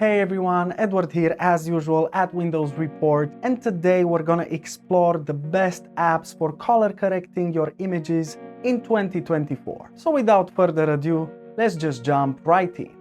Hey everyone, Edward here as usual at Windows Report, and today we're gonna explore the best apps for color correcting your images in 2024. So without further ado, let's just jump right in.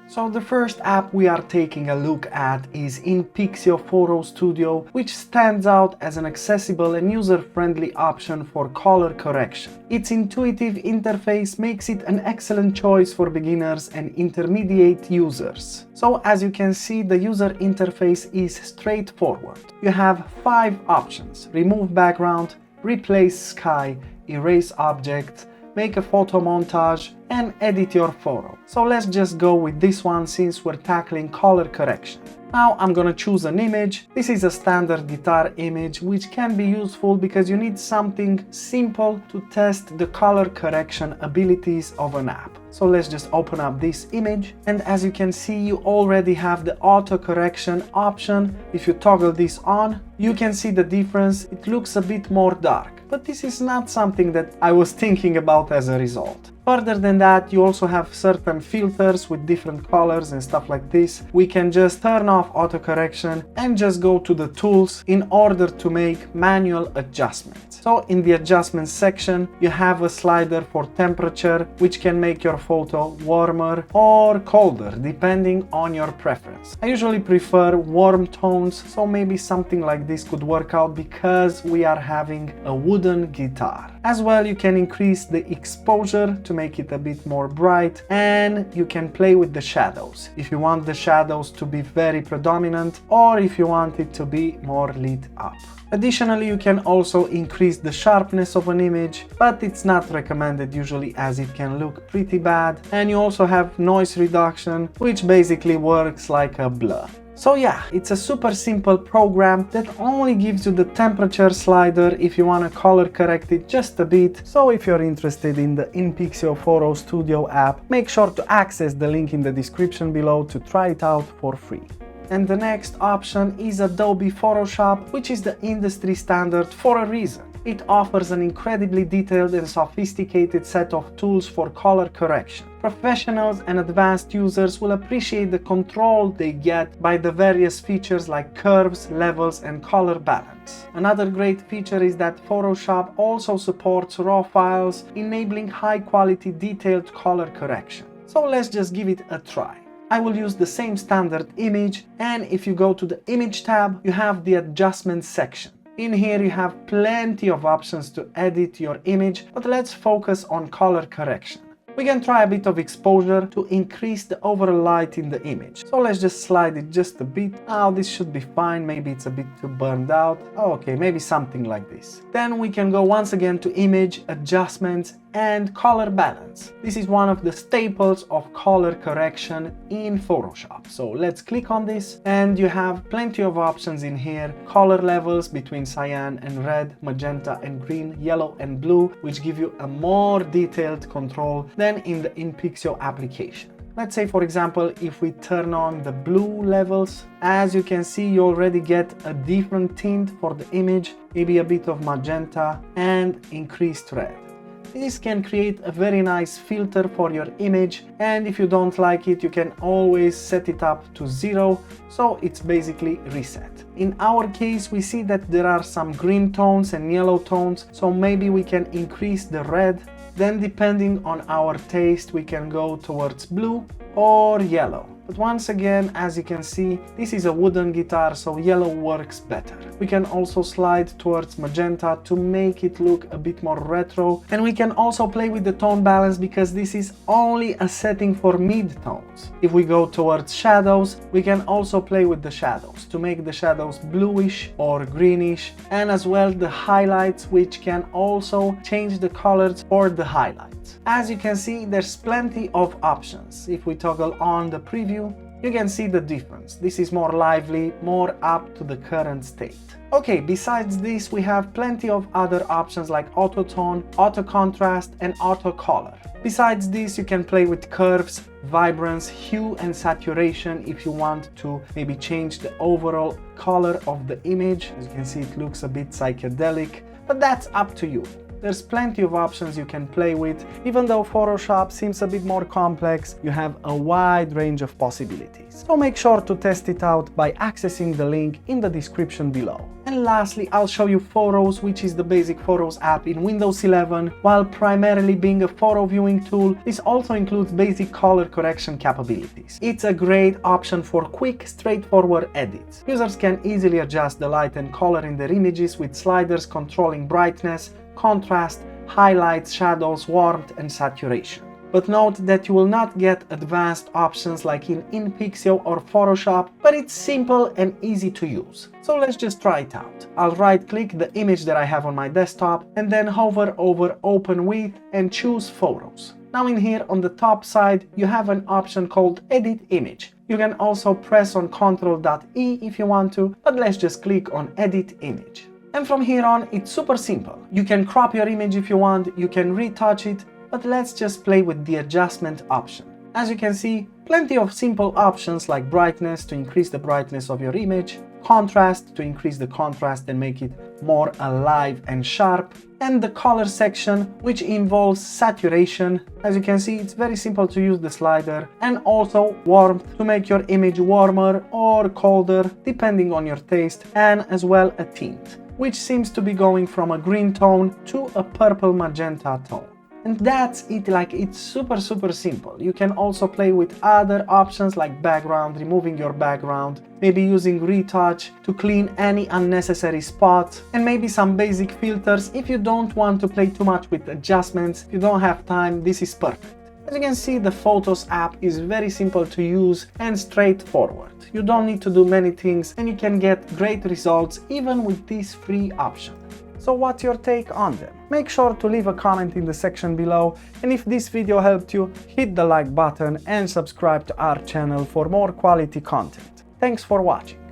So the first app we are taking a look at is inPixio Photo Studio, which stands out as an accessible and user-friendly option for color correction. Its intuitive interface makes it an excellent choice for beginners and intermediate users. So as you can see, the user interface is straightforward. You have 5 options: remove background, replace sky, erase object, make a photo montage, and edit your photo. So let's just go with this one since we're tackling color correction. Now I'm gonna choose an image. This is a standard guitar image, which can be useful because you need something simple to test the color correction abilities of an app. So let's just open up this image, and as you can see, you already have the auto correction option. If you toggle this on, you can see the difference. It looks a bit more dark, but this is not something that I was thinking about as a result. Further than that, you also have certain filters with different colors and stuff like this. We can just turn off auto correction and just go to the tools in order to make manual adjustments. So in the adjustments section, you have a slider for temperature, which can make your photo warmer or colder depending on your preference. I usually prefer warm tones, so maybe something like this could work out because we are having a wooden guitar. As well, you can increase the exposure to make it a bit more bright, and you can play with the shadows if you want the shadows to be very predominant or if you want it to be more lit up. Additionally, you can also increase the sharpness of an image, but it's not recommended usually as it can look pretty bad. And you also have noise reduction, which basically works like a blur. So yeah, it's a super simple program that only gives you the temperature slider if you want to color correct it just a bit. So if you're interested in the inPixio Photo Studio app, make sure to access the link in the description below to try it out for free. And the next option is Adobe Photoshop, which is the industry standard for a reason. It offers an incredibly detailed and sophisticated set of tools for color correction. Professionals and advanced users will appreciate the control they get by the various features like curves, levels, and color balance. Another great feature is that Photoshop also supports RAW files, enabling high-quality detailed color correction. So let's just give it a try. I will use the same standard image, and if you go to the Image tab, you have the Adjustments section. In here you have plenty of options to edit your image, but let's focus on color correction. We can try a bit of exposure to increase the overall light in the image. So let's just slide it just a bit. Now this should be fine, maybe it's a bit too burned out. Okay, maybe something like this. Then we can go once again to Image, Adjustments, and Color Balance. This is one of the staples of color correction in Photoshop. So let's click on this, and you have plenty of options in here. Color levels between cyan and red, magenta and green, yellow and blue, which give you a more detailed control than in the inPixio application. Let's say, for example, if we turn on the blue levels, as you can see, you already get a different tint for the image, maybe a bit of magenta and increased red. This can create a very nice filter for your image, and if you don't like it, you can always set it up to 0, so it's basically reset. In our case, we see that there are some green tones and yellow tones, so maybe we can increase the red. Then depending on our taste, we can go towards blue or yellow. But once again, as you can see, this is a wooden guitar, so yellow works better. We can also slide towards magenta to make it look a bit more retro. And we can also play with the tone balance because this is only a setting for mid-tones. If we go towards shadows, we can also play with the shadows to make the shadows bluish or greenish, and as well the highlights, which can also change the colors for the highlights. As you can see, there's plenty of options. If we toggle on the preview, you can see the difference. This is more lively, more up to the current state. Okay, besides this, we have plenty of other options like auto tone, auto contrast, and auto color. Besides this, you can play with curves, vibrance, hue, and saturation if you want to maybe change the overall color of the image. As you can see, it looks a bit psychedelic, but that's up to you. there's plenty of options you can play with. Even though Photoshop seems a bit more complex, you have a wide range of possibilities. So make sure to test it out by accessing the link in the description below. And lastly, I'll show you Photos, which is the basic Photos app in Windows 11. While primarily being a photo viewing tool, this also includes basic color correction capabilities. It's a great option for quick, straightforward edits. Users can easily adjust the light and color in their images with sliders controlling brightness, contrast, highlights, shadows, warmth, and saturation. But note that you will not get advanced options like in inPixio or Photoshop, but it's simple and easy to use. So let's just try it out. I'll right-click the image that I have on my desktop and then hover over Open With and choose Photos. Now in here on the top side, you have an option called Edit Image. You can also press on Ctrl.E if you want to, but let's just click on Edit Image. And from here on, it's super simple. You can crop your image if you want, you can retouch it, but let's just play with the adjustment option. As you can see, plenty of simple options like brightness to increase the brightness of your image, contrast to increase the contrast and make it more alive and sharp, and the color section, which involves saturation. As you can see, it's very simple to use the slider, and also warmth to make your image warmer or colder depending on your taste, and as well a tint, which seems to be going from a green tone to a purple magenta tone. And that's it, like it's super simple. You can also play with other options like background, removing your background, maybe using retouch to clean any unnecessary spots, and maybe some basic filters if you don't want to play too much with adjustments, you don't have time, this is perfect. As you can see, the Photos app is very simple to use and straightforward. You don't need to do many things and you can get great results even with this free option. So what's your take on them? Make sure to leave a comment in the section below, and if this video helped you, hit the like button and subscribe to our channel for more quality content. Thanks for watching.